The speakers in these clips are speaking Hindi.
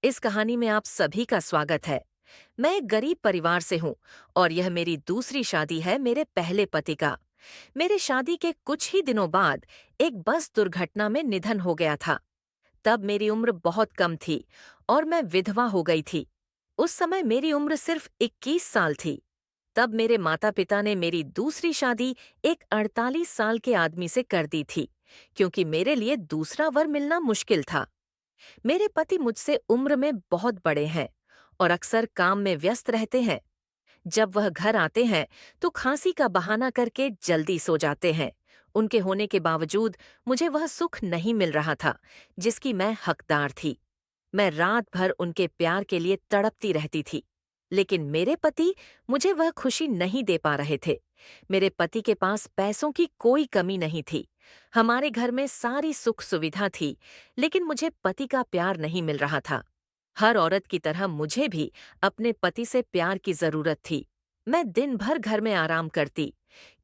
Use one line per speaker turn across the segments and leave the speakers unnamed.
इस कहानी में आप सभी का स्वागत है। मैं एक गरीब परिवार से हूँ और यह मेरी दूसरी शादी है मेरे पहले पति का। मेरे शादी के कुछ ही दिनों बाद एक बस दुर्घटना में निधन हो गया था। तब मेरी उम्र बहुत कम थी और मैं विधवा हो गई थी। उस समय मेरी उम्र सिर्फ 21 साल थी। तब मेरे माता पिता ने मेरी दूसरी शादी एक 48 साल के आदमी से कर दी थी, क्योंकि मेरे लिए दूसरा वर मिलना मुश्किल था। मेरे पति मुझसे उम्र में बहुत बड़े हैं और अक्सर काम में व्यस्त रहते हैं। जब वह घर आते हैं तो खांसी का बहाना करके जल्दी सो जाते हैं। उनके होने के बावजूद मुझे वह सुख नहीं मिल रहा था जिसकी मैं हकदार थी। मैं रात भर उनके प्यार के लिए तड़पती रहती थी, लेकिन मेरे पति मुझे वह खुशी नहीं दे पा रहे थे। मेरे पति के पास पैसों की कोई कमी नहीं थी। हमारे घर में सारी सुख सुविधा थी, लेकिन मुझे पति का प्यार नहीं मिल रहा था। हर औरत की तरह मुझे भी अपने पति से प्यार की जरूरत थी। मैं दिन भर घर में आराम करती,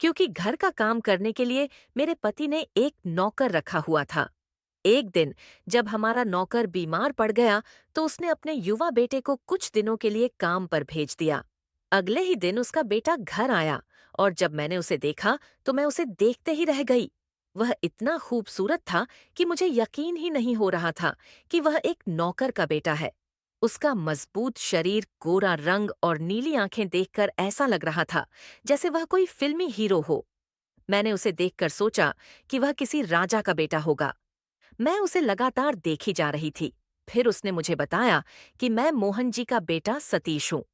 क्योंकि घर का काम करने के लिए मेरे पति ने एक नौकर रखा हुआ था। एक दिन जब हमारा नौकर बीमार पड़ गया तो उसने अपने युवा बेटे को कुछ दिनों के लिए काम पर भेज दिया। अगले ही दिन उसका बेटा घर आया और जब मैंने उसे देखा तो मैं उसे देखते ही रह गई। वह इतना खूबसूरत था कि मुझे यकीन ही नहीं हो रहा था कि वह एक नौकर का बेटा है। उसका मजबूत शरीर, गोरा रंग और नीली आंखें देखकर ऐसा लग रहा था जैसे वह कोई फिल्मी हीरो हो। मैंने उसे देखकर सोचा कि वह किसी राजा का बेटा होगा। मैं उसे लगातार देखी जा रही थी। फिर उसने मुझे बताया कि मैं मोहन जी का बेटा सतीश हूँ।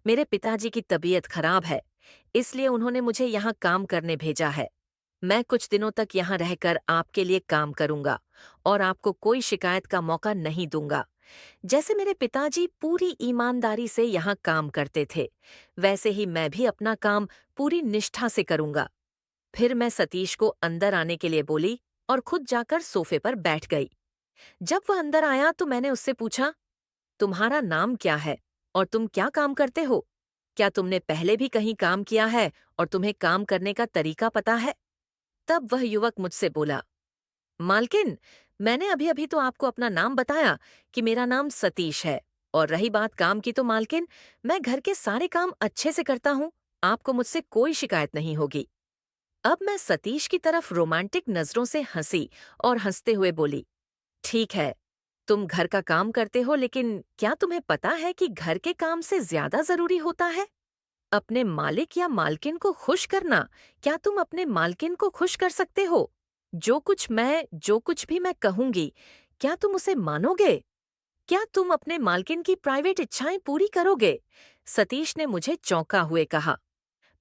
मेरे पिताजी की तबीयत खराब है, इसलिए उन्होंने मुझे यहाँ काम करने भेजा है। मैं कुछ दिनों तक यहाँ रहकर आपके लिए काम करूंगा और आपको कोई शिकायत का मौका नहीं दूंगा। जैसे मेरे पिताजी पूरी ईमानदारी से यहाँ काम करते थे, वैसे ही मैं भी अपना काम पूरी निष्ठा से करूंगा। फिर मैं सतीश को अंदर आने के लिए बोली और खुद जाकर सोफे पर बैठ गई। जब वह अंदर आया तो मैंने उससे पूछा, तुम्हारा नाम क्या है और तुम क्या काम करते हो? क्या तुमने पहले भी कहीं काम किया है और तुम्हें काम करने का तरीका पता है? तब वह युवक मुझसे बोला, मालकिन, मैंने अभी अभी तो आपको अपना नाम बताया कि मेरा नाम सतीश है। और रही बात काम की तो मालकिन, मैं घर के सारे काम अच्छे से करता हूँ। आपको मुझसे कोई शिकायत नहीं होगी। अब मैं सतीश की तरफ रोमांटिक नजरों से हंसी और हंसते हुए बोली, ठीक है, तुम घर का काम करते हो, लेकिन क्या तुम्हें पता है कि घर के काम से ज्यादा जरूरी होता है अपने मालिक या मालकिन को खुश करना? क्या तुम अपने मालकिन को खुश कर सकते हो? जो कुछ भी मैं कहूंगी, क्या तुम उसे मानोगे? क्या तुम अपने मालकिन की प्राइवेट इच्छाएं पूरी करोगे? सतीश ने मुझे चौंका हुए कहा।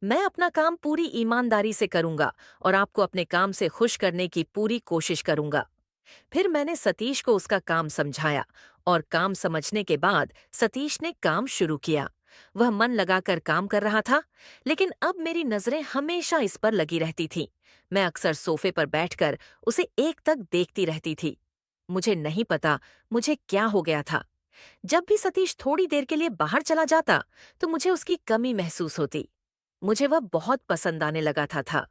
मैं अपना काम पूरी ईमानदारी से करूंगा और आपको अपने काम से खुश करने की पूरी कोशिश करूंगा। फिर मैंने सतीश को उसका काम समझाया और काम समझने के बाद सतीश ने काम शुरू किया। वह मन लगाकर काम कर रहा था, लेकिन अब मेरी नजरें हमेशा इस पर लगी रहती थीं। मैं अक्सर सोफे पर बैठकर उसे एकटक देखती रहती थी। मुझे नहीं पता मुझे क्या हो गया था। जब भी सतीश थोड़ी देर के लिए बाहर चला जाता तो मुझे उसकी कमी महसूस होती। मुझे वह बहुत पसंद आने लगा था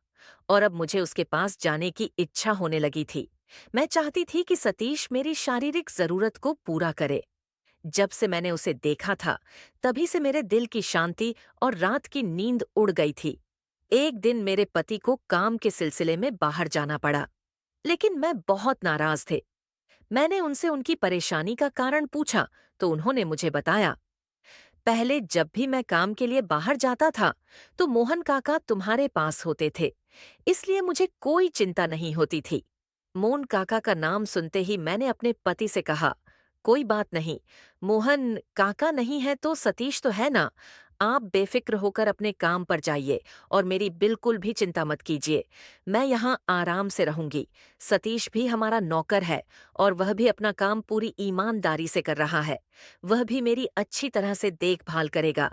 और अब मुझे उसके पास जाने की इच्छा होने लगी थी। मैं चाहती थी कि सतीश मेरी शारीरिक जरूरत को पूरा करे। जब से मैंने उसे देखा था, तभी से मेरे दिल की शांति और रात की नींद उड़ गई थी। एक दिन मेरे पति को काम के सिलसिले में बाहर जाना पड़ा, लेकिन मैं बहुत नाराज थे। मैंने उनसे उनकी परेशानी का कारण पूछा तो उन्होंने मुझे बताया, पहले जब भी मैं काम के लिए बाहर जाता था तो मोहन काका तुम्हारे पास होते थे, इसलिए मुझे कोई चिंता नहीं होती थी। मोहन काका का नाम सुनते ही मैंने अपने पति से कहा, कोई बात नहीं, मोहन काका नहीं है तो सतीश तो है ना। आप बेफिक्र होकर अपने काम पर जाइए और मेरी बिल्कुल भी चिंता मत कीजिए। मैं यहाँ आराम से रहूंगी। सतीश भी हमारा नौकर है और वह भी अपना काम पूरी ईमानदारी से कर रहा है। वह भी मेरी अच्छी तरह से देखभाल करेगा।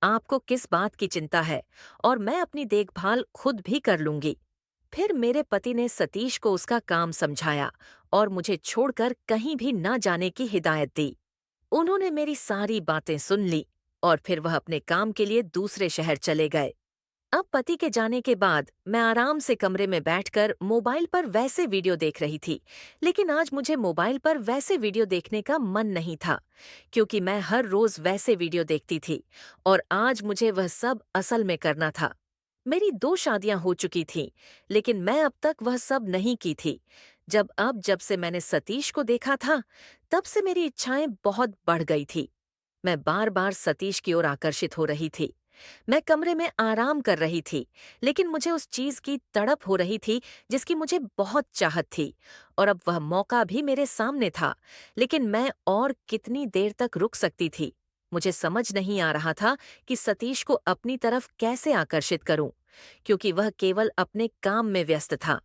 आपको किस बात की चिंता है? और मैं अपनी देखभाल खुद भी कर लूंगी। फिर मेरे पति ने सतीश को उसका काम समझाया और मुझे छोड़कर कहीं भी न जाने की हिदायत दी। उन्होंने मेरी सारी बातें सुन ली और फिर वह अपने काम के लिए दूसरे शहर चले गए। अब पति के जाने के बाद मैं आराम से कमरे में बैठकर मोबाइल पर वैसे वीडियो देख रही थी, लेकिन आज मुझे मोबाइल पर वैसे वीडियो देखने का मन नहीं था, क्योंकि मैं हर रोज वैसे वीडियो देखती थी और आज मुझे वह सब असल में करना था। मेरी 2 शादियां हो चुकी थीं, लेकिन मैं अब तक वह सब नहीं की थी। जब से मैंने सतीश को देखा था, तब से मेरी इच्छाएं बहुत बढ़ गई थी। मैं बार-बार सतीश की ओर आकर्षित हो रही थी। मैं कमरे में आराम कर रही थी, लेकिन मुझे उस चीज की तड़प हो रही थी जिसकी मुझे बहुत चाहत थी, और अब वह मौका भी मेरे सामने था, लेकिन मैं और कितनी देर तक रुक सकती थी। मुझे समझ नहीं आ रहा था कि सतीश को अपनी तरफ कैसे आकर्षित करूं, क्योंकि वह केवल अपने काम में व्यस्त था।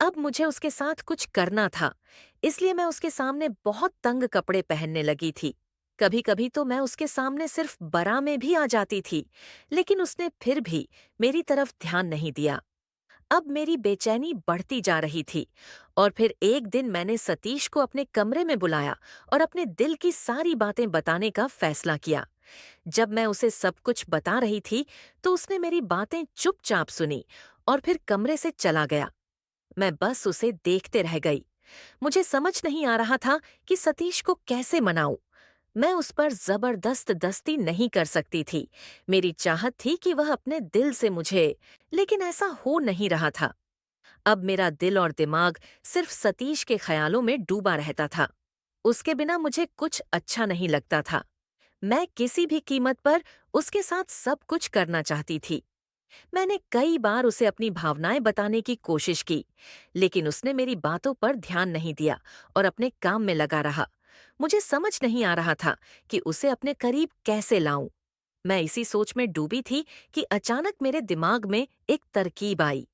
अब मुझे उसके साथ कुछ करना था, इसलिए मैं उसके सामने बहुत तंग कपड़े पहनने लगी थी। कभी-कभी तो मैं उसके सामने सिर्फ बरा में भी आ जाती थी, लेकिन उसने फिर भी मेरी तरफ ध्यान नहीं दिया। अब मेरी बेचैनी बढ़ती जा रही थी, और फिर एक दिन मैंने सतीश को अपने कमरे में बुलाया और अपने दिल की सारी बातें बताने का फैसला किया। जब मैं उसे सब कुछ बता रही थी, तो उसने मेरी बातें चुपचाप सुनी और फिर कमरे से चला गया। मैं बस उसे देखते रह गई। मुझे समझ नहीं आ रहा था कि सतीश को कैसे मनाऊं। मैं उस पर जबरदस्त दस्ती नहीं कर सकती थी। मेरी चाहत थी कि वह अपने दिल से मुझे, लेकिन ऐसा हो नहीं रहा था। अब मेरा दिल और दिमाग सिर्फ सतीश के ख्यालों में डूबा रहता था। उसके बिना मुझे कुछ अच्छा नहीं लगता था। मैं किसी भी कीमत पर उसके साथ सब कुछ करना चाहती थी। मैंने कई बार उसे अपनी भावनाएं बताने की कोशिश की, लेकिन उसने मेरी बातों पर ध्यान नहीं दिया और अपने काम में लगा रहा। मुझे समझ नहीं आ रहा था कि उसे अपने करीब कैसे लाऊं। मैं इसी सोच में डूबी थी कि अचानक मेरे दिमाग में एक तरकीब आई।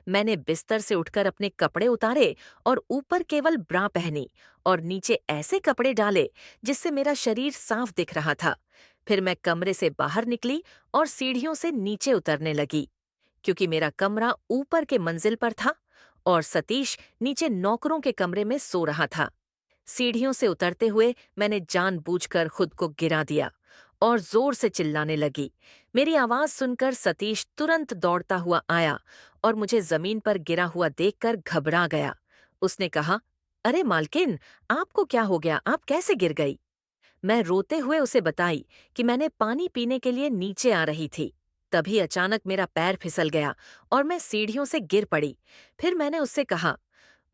मैंने बिस्तर से उठकर अपने कपड़े उतारे और ऊपर केवल ब्रा पहनी और नीचे ऐसे कपड़े डाले जिससे मेरा शरीर साफ दिख रहा था। फिर मैं कमरे से बाहर निकली और सीढ़ियों से नीचे उतरने लगी, क्योंकि मेरा कमरा ऊपर के मंजिल पर था और सतीश नीचे नौकरों के कमरे में सो रहा था। सीढ़ियों से उतरते हुए मैंने जानबूझकर खुद को गिरा दिया और जोर से चिल्लाने लगी। मेरी आवाज सुनकर सतीश तुरंत दौड़ता हुआ आया और मुझे जमीन पर गिरा हुआ देखकर घबरा गया। उसने कहा, "अरे मालकिन, आपको क्या हो गया? आप कैसे गिर गई?" मैं रोते हुए उसे बताई कि मैंने पानी पीने के लिए नीचे आ रही थी। तभी अचानक मेरा पैर फिसल गया और मैं सीढ़ियों से गिर पड़ी। फिर मैंने उससे कहा,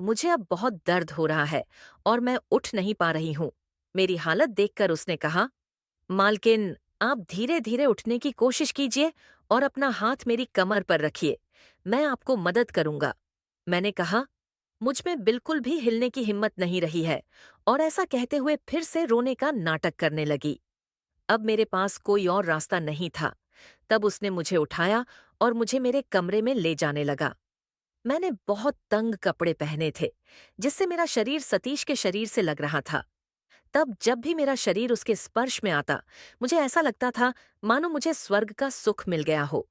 "मुझे अब बहुत दर्द हो रहा है और मैं उठ नहीं पा रही हूँ।" मेरी हालत देखकर उसने कहा, "मालकिन, आप धीरे-धीरे उठने की कोशिश कीजिए और अपना हाथ मेरी कमर पर रखिए। मैं आपको मदद करूँगा।" मैंने कहा, "मुझ में बिल्कुल भी हिलने की हिम्मत नहीं रही है", और ऐसा कहते हुए फिर से रोने का नाटक करने लगी। अब मेरे पास कोई और रास्ता नहीं था। तब उसने मुझे उठाया और मुझे मेरे कमरे में ले जाने लगा। मैंने बहुत तंग कपड़े पहने थे, जिससे मेरा शरीर सतीश के शरीर से लग रहा था। तब जब भी मेरा शरीर उसके स्पर्श में आता, मुझे ऐसा लगता था मानो मुझे स्वर्ग का सुख मिल गया हो।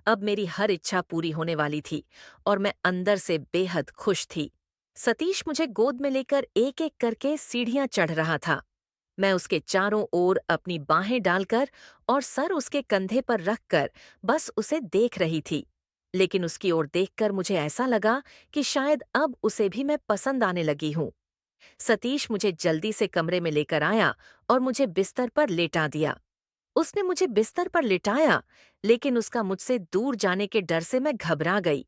अब मेरी हर इच्छा पूरी होने वाली थी और मैं अंदर से बेहद खुश थी। सतीश मुझे गोद में लेकर एक-एक करके सीढ़ियां चढ़ रहा था। मैं उसके चारों ओर अपनी बाहें डालकर और सर उसके कंधे पर रखकर बस उसे देख रही थी। लेकिन उसकी ओर देखकर मुझे ऐसा लगा कि शायद अब उसे भी मैं पसंद आने लगी हूँ। सतीश मुझे जल्दी से कमरे में लेकर आया और मुझे बिस्तर पर लेटा दिया। उसने मुझे बिस्तर पर लिटाया, लेकिन उसका मुझसे दूर जाने के डर से मैं घबरा गई।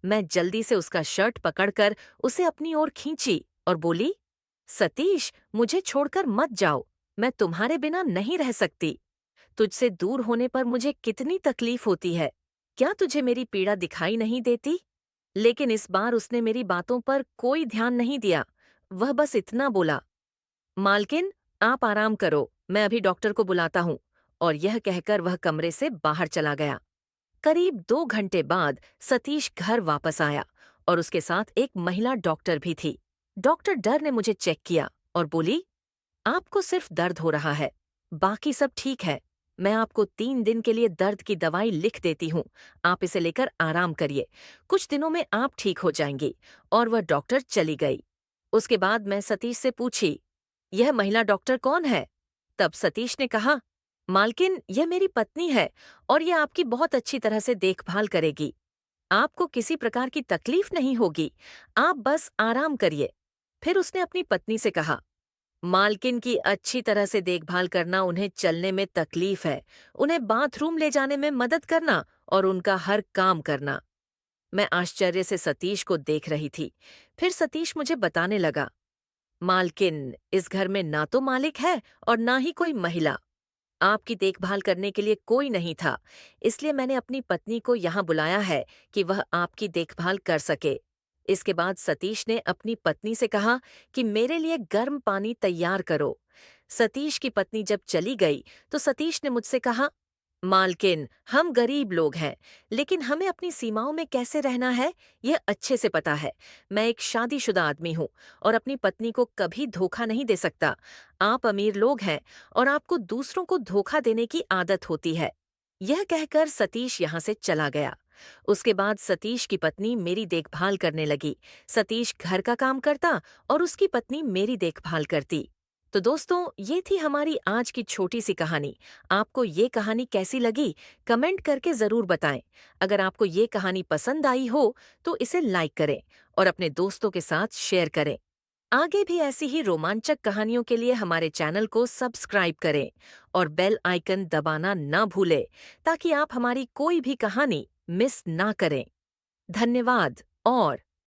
मैं जल्दी से उसका शर्ट पकड़कर उसे अपनी ओर खींची और बोली, "सतीश, मुझे छोड़कर मत जाओ। मैं तुम्हारे बिना नहीं रह सकती। तुझसे दूर होने पर मुझे कितनी तकलीफ होती है। क्या तुझे मेरी पीड़ा दिखाई नहीं देती?" लेकिन इस बार उसने मेरी बातों पर कोई ध्यान नहीं दिया। वह बस इतना बोला, "मालकिन, आप आराम करो, मैं अभी डॉक्टर को बुलाता हूँ", और यह कहकर वह कमरे से बाहर चला गया। करीब 2 घंटे बाद सतीश घर वापस आया और उसके साथ एक महिला डॉक्टर भी थी। डॉक्टर डर ने मुझे चेक किया और बोली, "आपको सिर्फ दर्द हो रहा है, बाकी सब ठीक है। मैं आपको 3 दिन के लिए दर्द की दवाई लिख देती हूँ। आप इसे लेकर आराम करिए। कुछ दिनों में आप ठीक हो जाएंगी", और वह डॉक्टर चली गई। उसके बाद मैं सतीश से पूछी, "यह महिला डॉक्टर कौन है?" तब सतीश ने कहा, मालकिन, यह मेरी पत्नी है और यह आपकी बहुत अच्छी तरह से देखभाल करेगी। आपको किसी प्रकार की तकलीफ नहीं होगी। आप बस आराम करिए। फिर उसने अपनी पत्नी से कहा, मालकिन की अच्छी तरह से देखभाल करना उन्हें चलने में तकलीफ है, उन्हें बाथरूम ले जाने में मदद करना और उनका हर काम करना। मैं आश्चर्य से सतीश को देख रही थी। फिर सतीश मुझे बताने लगा, मालकिन, इस घर में ना तो मालिक है और ना ही कोई महिला। आपकी देखभाल करने के लिए कोई नहीं था, इसलिए मैंने अपनी पत्नी को यहाँ बुलाया है कि वह आपकी देखभाल कर सके। इसके बाद सतीश ने अपनी पत्नी से कहा कि मेरे लिए गर्म पानी तैयार करो। सतीश की पत्नी जब चली गई तो सतीश ने मुझसे कहा, मालकिन, हम गरीब लोग हैं, लेकिन हमें अपनी सीमाओं में कैसे रहना है, यह अच्छे से पता है। मैं एक शादीशुदा आदमी हूँ और अपनी पत्नी को कभी धोखा नहीं दे सकता। आप अमीर लोग हैं और आपको दूसरों को धोखा देने की आदत होती है। यह कहकर सतीश यहाँ से चला गया। उसके बाद सतीश की पत्नी मेरी देखभाल करने लगी। सतीश घर का काम करता और उसकी पत्नी मेरी देखभाल करती। तो दोस्तों, ये थी हमारी आज की छोटी सी कहानी। आपको ये कहानी कैसी लगी? कमेंट करके ज़रूर बताएं। अगर आपको ये कहानी पसंद आई हो तो इसे लाइक करें और अपने दोस्तों के साथ शेयर करें। आगे भी ऐसी ही रोमांचक कहानियों के लिए हमारे चैनल को सब्सक्राइब करें और बेल आइकन दबाना ना भूलें ताकि आप हमारी कोई भी कहानी मिस ना करें। धन्यवाद और